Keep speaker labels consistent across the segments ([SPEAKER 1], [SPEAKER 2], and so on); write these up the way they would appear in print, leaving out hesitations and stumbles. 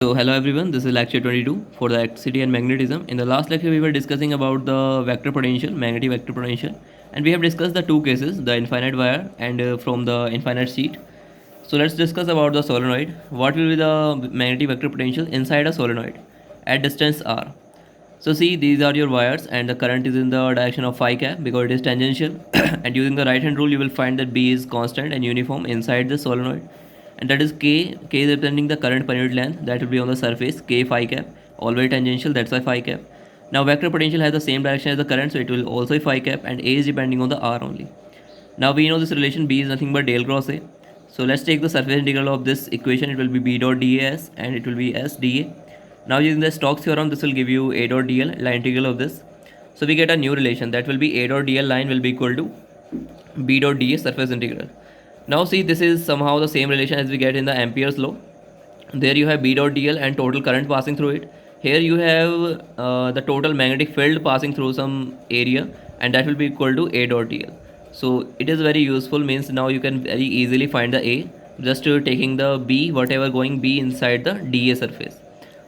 [SPEAKER 1] So hello everyone, this is lecture 22 for the electricity and magnetism. In the last lecture we were discussing about the vector potential, magnetic vector potential, and we have discussed the two cases, the infinite wire and from the infinite sheet. So let's discuss about the solenoid. What will be the magnetic vector potential inside a solenoid at distance r? So see, these are your wires and the current is in the direction of phi cap because it is tangential and using the right hand rule you will find that B is constant and uniform inside the solenoid, and that is K is representing the current per unit length that will be on the surface, K phi cap, always tangential, that's why phi cap. Now vector potential has the same direction as the current, so it will also be phi cap, and A is depending on the R only. Now we know this relation B is nothing but del cross A. So let's take the surface integral of this equation. It will be B dot dAs and it will be S dA. Now using the Stokes theorem, this will give you A dot dl, line integral of this. So we get a new relation that will be A dot dl line will be equal to B dot dA surface integral. Now see, this is somehow the same relation as we get in the Ampere's law. There you have B dot dl and total current passing through it. Here you have the total magnetic field passing through some area, and that will be equal to A dot dl. So it is very useful, means now you can very easily find the A just taking the B, whatever going B inside the dA surface.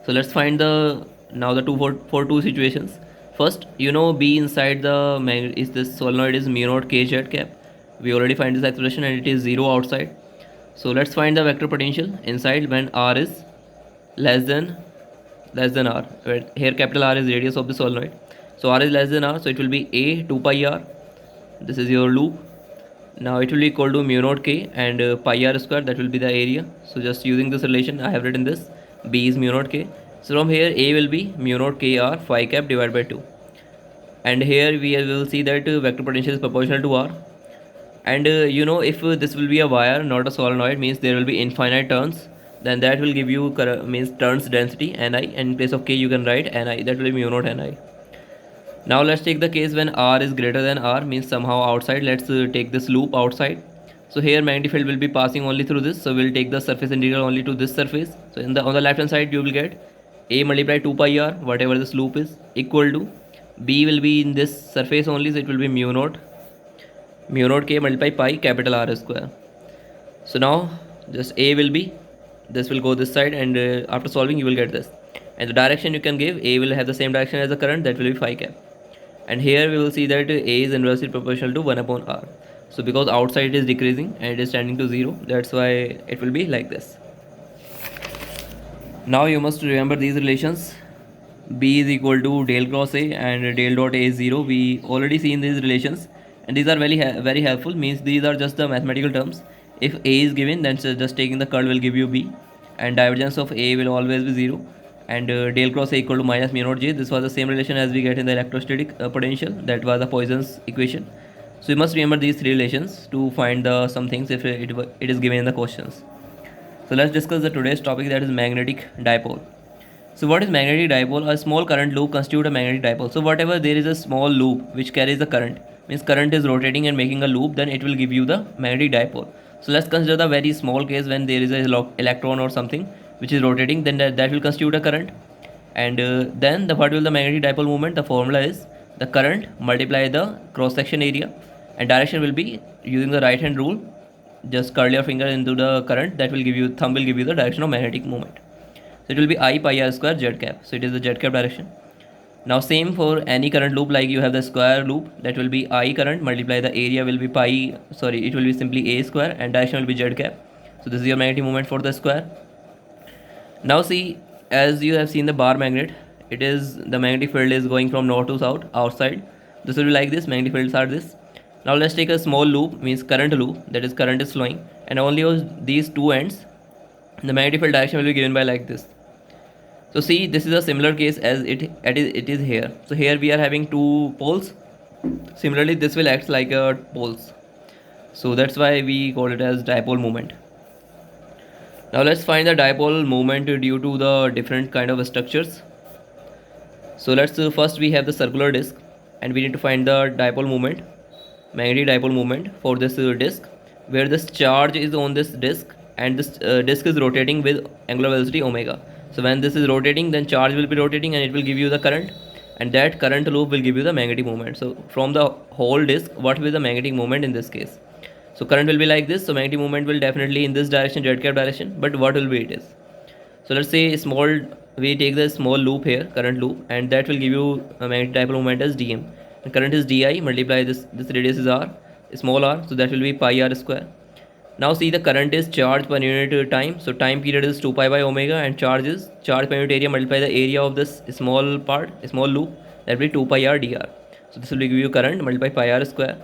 [SPEAKER 1] So let's find the now the for two situations. First, you know B inside the magnet is this solenoid is mu naught K z cap. We already find this expression and it is 0 outside. So let's find the vector potential inside when R is less than R. Here capital R is radius of the solenoid. So R is less than R, so it will be A 2 pi R. This is your loop. Now it will be equal to mu naught K and pi R square, that will be the area. So just using this relation I have written this. B is mu naught K. So from here A will be mu naught K R phi cap divided by 2. And here we will see that vector potential is proportional to R. And you know, if this will be a wire, not a solenoid, means there will be infinite turns, then that will give you means turns density Ni, and in place of K you can write Ni, that will be mu naught Ni. Now let's take the case when R is greater than R, means somehow outside. Let's take this loop outside. So here magnetic field will be passing only through this, so we'll take the surface integral only to this surface. So on the left hand side you will get A multiplied 2 pi R, whatever this loop is, equal to B will be in this surface only, so it will be mu naught K multiply pi capital R square. So now just A will be, this will go this side, and after solving you will get this. And the direction you can give, A will have the same direction as the current, that will be phi cap. And here we will see that A is inversely proportional to 1 upon R. So because outside it is decreasing and it is tending to 0, that's why it will be like this. Now you must remember these relations. B is equal to del cross A and del dot A is 0. We already seen these relations, and these are very helpful, means these are just the mathematical terms. If A is given, then just taking the curl will give you B, and divergence of A will always be 0, and del cross A equal to minus mu naught J. This was the same relation as we get in the electrostatic potential, that was the Poisson's equation. So you must remember these three relations to find the some things if it is given in the questions. So let's discuss the today's topic, that is magnetic dipole. So what is magnetic dipole? A small current loop constitute a magnetic dipole. So whatever there is a small loop which carries the current, means current is rotating and making a loop, then it will give you the magnetic dipole. So let's consider the very small case when there is a electron or something which is rotating, then that will constitute a current. And then what will the magnetic dipole moment? The formula is the current multiply the cross section area, and direction will be using the right hand rule. Just curl your finger into the current, that will give you, thumb will give you the direction of magnetic moment. So it will be I pi r square z cap. So it is the z cap direction. Now same for any current loop, like you have the square loop, that will be I current multiply the area will be pi, sorry, it will be simply A square, and direction will be z cap. So this is your magnetic moment for the square. Now see, as you have seen the bar magnet, it is the magnetic field is going from north to south outside. This will be like this, magnetic fields are this. Now let's take a small loop, means current loop, that is current is flowing, and only on these two ends the magnetic field direction will be given by like this. So see, this is a similar case as it is here. So here we are having two poles. Similarly, this will act like a poles. So that's why we call it as dipole moment. Now let's find the dipole moment due to the different kind of structures. So let's first we have the circular disc, and we need to find the dipole moment, magnetic dipole moment for this disc, where this charge is on this disc, and this disc is rotating with angular velocity omega. So when this is rotating, then charge will be rotating and it will give you the current, and that current loop will give you the magnetic moment. So from the whole disc, what will be the magnetic moment in this case? So current will be like this. So magnetic moment will definitely in this direction, z cap direction, but what will be it is? So let's say we take the small loop here, current loop, and that will give you a magnetic dipole moment as dm. And current is di, multiply this radius is r, small r, so that will be pi r square. Now see, the current is charge per unit time, so time period is 2 pi by omega, and charge is charge per unit area multiply the area of this small loop, that will be 2 pi r dr. So this will give you current multiply pi r square.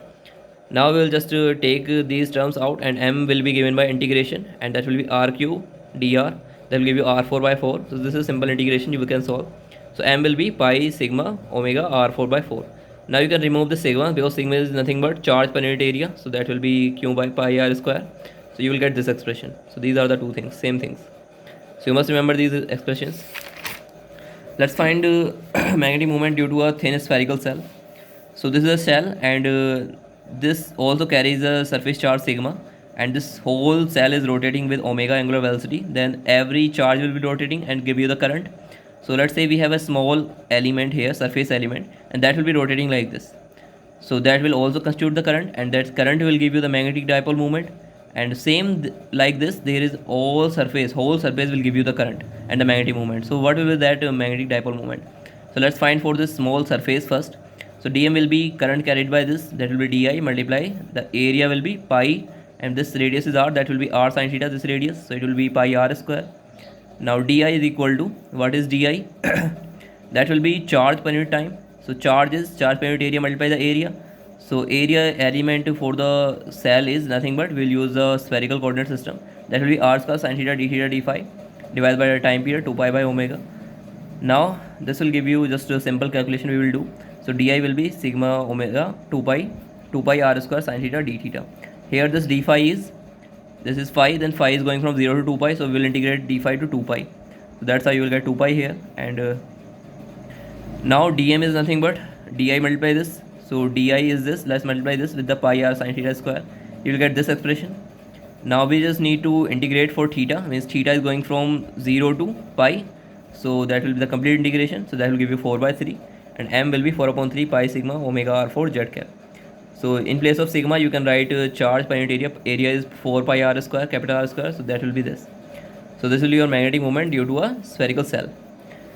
[SPEAKER 1] Now we will just take these terms out, and m will be given by integration, and that will be r cube dr, that will give you r4 by 4. So this is simple integration you can solve. So m will be pi sigma omega r4 by 4. Now you can remove the sigma, because sigma is nothing but charge per unit area, so that will be q by pi r square. So you will get this expression. So these are the two things, same things. So you must remember these expressions. Let's find magnetic moment due to a thin spherical cell. So this is a cell, and this also carries a surface charge sigma, and this whole cell is rotating with omega angular velocity. Then every charge will be rotating and give you the current. So let's say we have a small element here, surface element, and that will be rotating like this. So that will also constitute the current, and that current will give you the magnetic dipole moment. And same like this, there is whole surface will give you the current and the magnetic moment. So what will be that magnetic dipole moment? So let's find for this small surface first. So dm will be current carried by this, that will be di, multiply the area will be pi, and this radius is r, that will be r sin theta, this radius, so it will be pi r square. Now di is equal to, what is di? That will be charge per unit time. So charge is charge per unit area multiply the area. So area element for the cell is nothing but, we'll use the spherical coordinate system, that will be r square sin theta d theta d phi divided by the time period 2 pi by omega. Now this will give you just a simple calculation we will do. So di will be sigma omega 2 pi r square sin theta d theta. Here this d phi is, this is phi, then phi is going from 0 to 2 pi, so we will integrate d phi to 2 pi. So that's how you will get 2 pi here. And now dm is nothing but di multiply this. So di is this, let's multiply this with the pi r sin theta square, you will get this expression. Now we just need to integrate for theta, means theta is going from 0 to pi, so that will be the complete integration. So that will give you 4 by 3, and m will be 4 upon 3 pi sigma omega r4 z cap. So in place of sigma you can write charge per unit area is 4 pi r square, capital R square, so that will be this. So this will be your magnetic moment due to a spherical cell.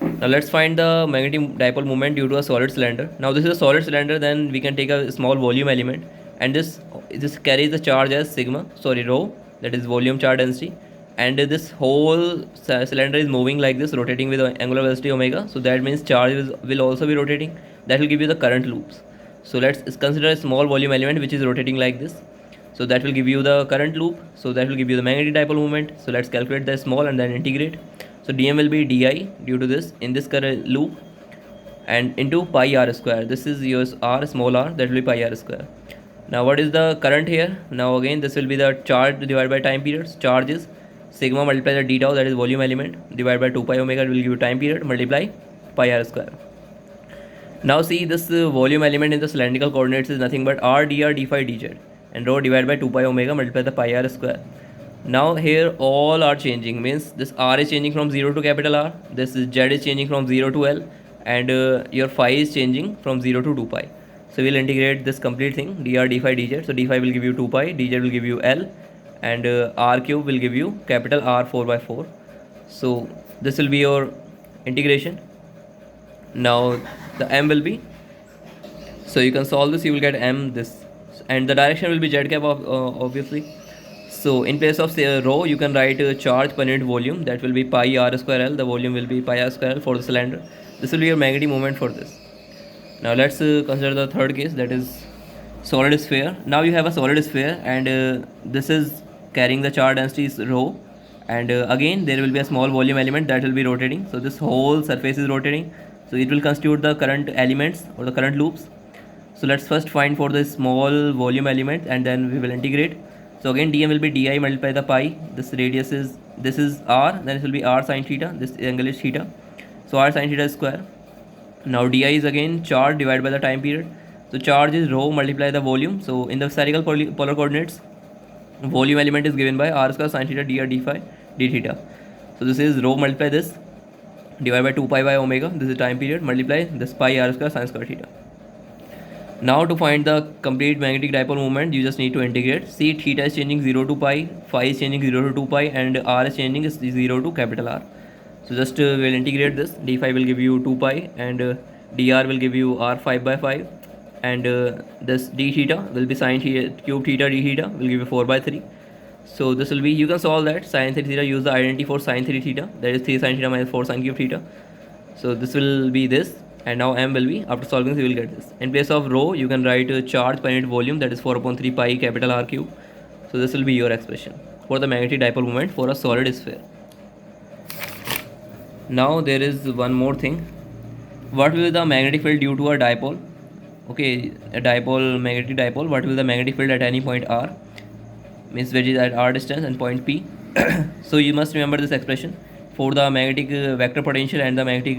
[SPEAKER 1] Now let's find the magnetic dipole moment due to a solid cylinder. Now this is a solid cylinder, then we can take a small volume element, and this carries the charge as rho, that is volume charge density, and this whole cylinder is moving like this, rotating with angular velocity omega. So that means charge will also be rotating, that will give you the current loops. So let's consider a small volume element which is rotating like this, so that will give you the current loop, so that will give you the magnetic dipole moment. So let's calculate the small and then integrate. So dm will be di due to this in this current loop, and into pi r square, this is your r, small r, that will be pi r square. Now what is the current here? Now again this will be the charge divided by time periods. Charge is sigma multiply the d tau, that is volume element, divided by 2 pi omega, will give you time period, multiply pi r square. Now see, this volume element in the cylindrical coordinates is nothing but r dr d phi dz, and rho divided by 2 pi omega multiply the pi r square. Now here all are changing, means this r is changing from 0 to capital R, this z is changing from 0 to L, and your phi is changing from 0 to 2 pi. So we'll integrate this complete thing, dr d phi dz. So d phi will give you 2 pi, dz will give you L, and r cube will give you capital R 4 by 4. So this will be your integration. Now the m will be, so you can solve this, you will get m this, and the direction will be z cap obviously. So in place of say rho, you can write charge per unit volume, that will be pi r square L, the volume will be pi r square L for the cylinder. This will be your magnetic moment for this. Now let's consider the third case, that is solid sphere. Now you have a solid sphere, and this is carrying the charge density is rho, and again there will be a small volume element that will be rotating. So this whole surface is rotating, so it will constitute the current elements or the current loops. So let's first find for the small volume element, and then we will integrate. So again dm will be di multiply the pi, this radius is, this is r, then it will be r sin theta, this angle is theta, so r sin theta square. Now di is again charge divided by the time period. So charge is rho multiply the volume. So in the spherical polar coordinates, volume element is given by r square sin theta dr d phi d theta. So this is rho multiply this divided by 2 pi by omega, this is time period, multiply this pi r square sin square theta. Now to find the complete magnetic dipole moment, you just need to integrate. See, theta is changing 0 to pi, phi is changing 0 to 2 pi, and r is changing 0 to capital R. So just we'll integrate this. D phi will give you 2 pi, and dr will give you r 5 by 5, and this d theta will be sine theta cube theta d theta will give you 4 by 3. So this will be, you can solve that sine 3 theta, use the identity for sine 3 theta, that is 3 sine theta minus 4 sine cube theta. So this will be this, and now m will be, after solving this you will get this. In place of rho you can write charge per unit volume, that is 4 upon 3 pi capital R cube. So this will be your expression for the magnetic dipole moment for a solid sphere. Now there is one more thing. What will be the magnetic field due to a dipole? Okay, a dipole, magnetic dipole, what will be the magnetic field at any point r, means which is at r distance, and point p. So you must remember this expression for the magnetic vector potential and the magnetic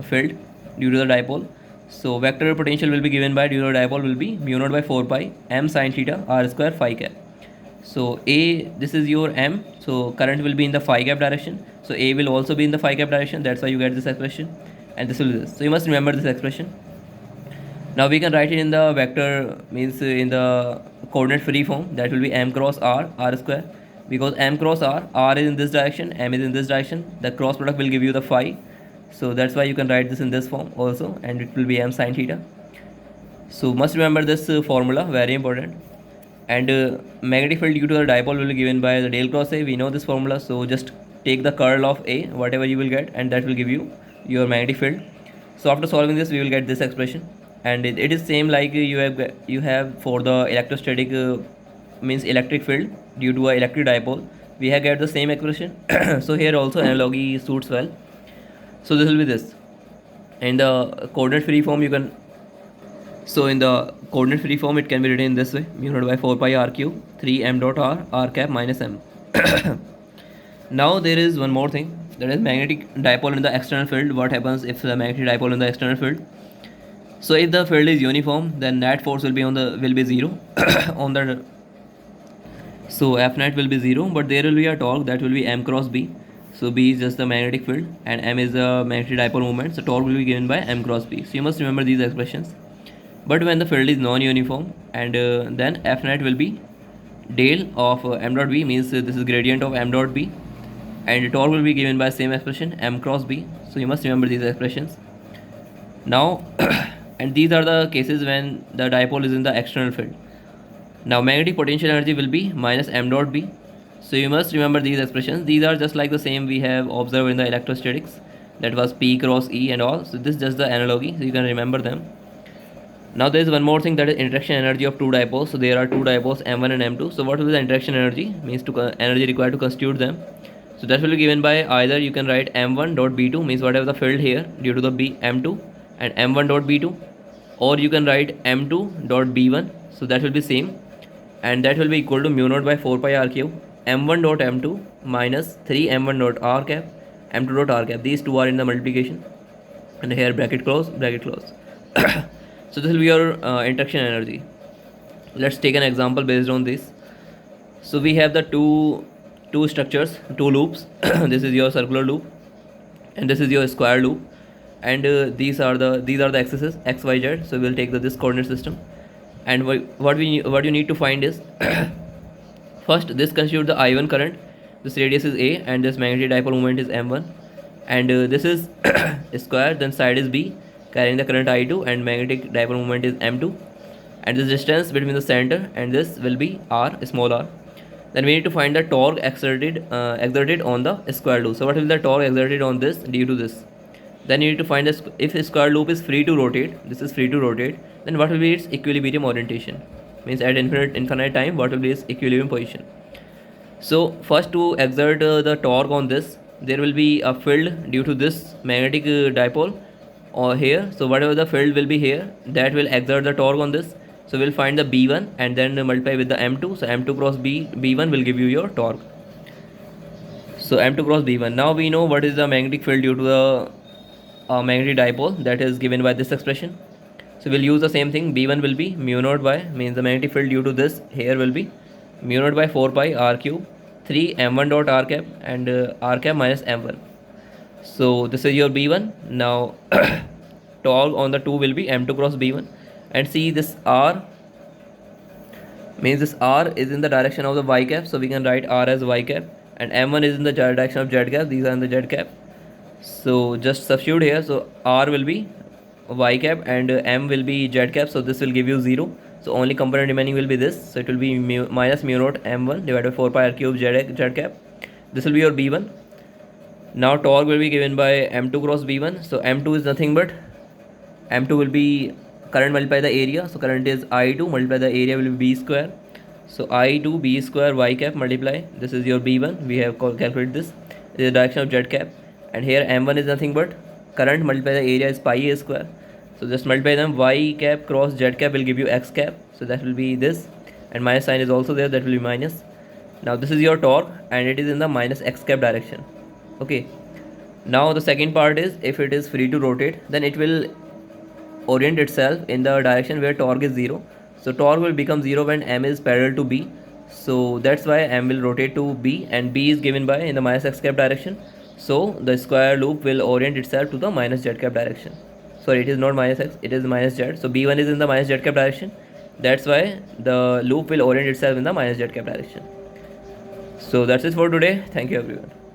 [SPEAKER 1] field due to the dipole. So vector potential will be given by, due to the dipole will be mu naught by 4 pi m sine theta r square phi cap. So A, this is your m, so current will be in the phi cap direction, so A will also be in the phi cap direction, that's why you get this expression, and this will be this. So you must remember this expression. Now we can write it in the vector, means in the coordinate free form, that will be m cross r square, because m cross r is in this direction, m is in this direction, the cross product will give you the phi, so that's why you can write this in this form also, and it will be m sine theta. So must remember this formula, very important. And magnetic field due to the dipole will be given by the del cross A, we know this formula, so just take the curl of A, whatever you will get, and that will give you your magnetic field. So after solving this we will get this expression, and it is same like you have for the electrostatic means electric field due to a electric dipole, we have get the same expression. So here also analogy suits well. So this will be this. In the coordinate free form you can, so in the coordinate free form it can be written in this way, mu naught by 4 pi r cube 3 m dot r cap minus m. Now there is one more thing, that is magnetic dipole in the external field. What happens if the magnetic dipole in the external field? So if the field is uniform, then net force will be 0 on the, so F net will be 0, but there will be a torque that will be m cross b. So b is just the magnetic field and m is the magnetic dipole moment, so torque will be given by m cross b. So you must remember these expressions. But when the field is non-uniform, and then F net will be del of m dot b, means this is gradient of m dot b, and torque will be given by same expression m cross b. So you must remember these expressions. Now and these are the cases when the dipole is in the external field. Now magnetic potential energy will be minus m dot b. So you must remember these expressions. These are just like the same we have observed in the electrostatics, that was P cross E and all. So this is just the analogy, so you can remember them. Now there is one more thing, that is interaction energy of two dipoles. So there are two dipoles m1 and m2. So what will be the interaction energy, means to energy required to constitute them? So that will be given by, either you can write m1 dot b2, means whatever the field here due to the b m2, and m1 dot b2, or you can write m2 dot b1. So that will be same, and that will be equal to mu naught by 4 pi r cube m1 dot m2 minus 3 m1 dot r cap m2 dot r cap. These two are in the multiplication, and here bracket close, bracket close. So this will be your interaction energy. Let's take an example based on this. So we have the two structures, two loops. This is your circular loop, and this is your square loop, and these are the axes x, y, z. So we'll take this coordinate system, and what you need to find is first this constitutes the I1 current. This radius is a, and this magnetic dipole moment is m1, and this is square, then side is b, carrying the current I2, and magnetic dipole moment is m2, and this distance between the center and this will be r, small r. Then we need to find the torque exerted on the square loop. So what will be the torque exerted on this due to this? Then you need to find this, if a square loop is free to rotate, this is free to rotate, then what will be its equilibrium orientation? Means at infinite time, what will be its equilibrium position? So first, to exert the torque on this, there will be a field due to this magnetic dipole or here. So whatever the field will be here, that will exert the torque on this. So we'll find the B1 and then multiply with the M2. So M2 cross B1 will give you your torque. So M2 cross B1. Now we know what is the magnetic field due to the magnetic dipole, that is given by this expression. So we'll use the same thing. B1 will be mu naught by, means the magnetic field due to this here will be mu naught by 4 pi r cube 3 m1 dot r cap, and r cap minus m1. So this is your B1. Now torque on the 2 will be M2 cross B1, and see this r, means this r is in the direction of the y cap, so we can write r as y cap, and m1 is in the direction of z cap. These are in the z cap. So just substitute here. So R will be y cap and m will be z cap. So this will give you 0. So only component remaining will be this. So it will be minus mu naught m1 divided by 4 pi r cube z cap. This will be your b1. Now torque will be given by m2 cross b1. So m2 is nothing but m2 will be current multiply the area. So current is I2 multiply the area will be b square. So I2 b square y cap multiply. This is your b1. We have calculated this. This is the direction of z cap. And here m1 is nothing but current multiply the area is pi a square. So just multiply them. Y cap cross z cap will give you x cap. So that will be this. And minus sign is also there. That will be minus. Now this is your torque and it is in the minus x cap direction. Okay. Now the second part is if it is free to rotate, then it will orient itself in the direction where torque is 0. So torque will become 0 when m is parallel to b. So that's why m will rotate to b and b is given by in the minus x cap direction. So the square loop will orient itself to the minus z cap direction. Sorry, it is not minus x, it is minus z. So b1 is in the minus z cap direction. That's why the loop will orient itself in the minus z cap direction. So that's it for today. Thank you everyone.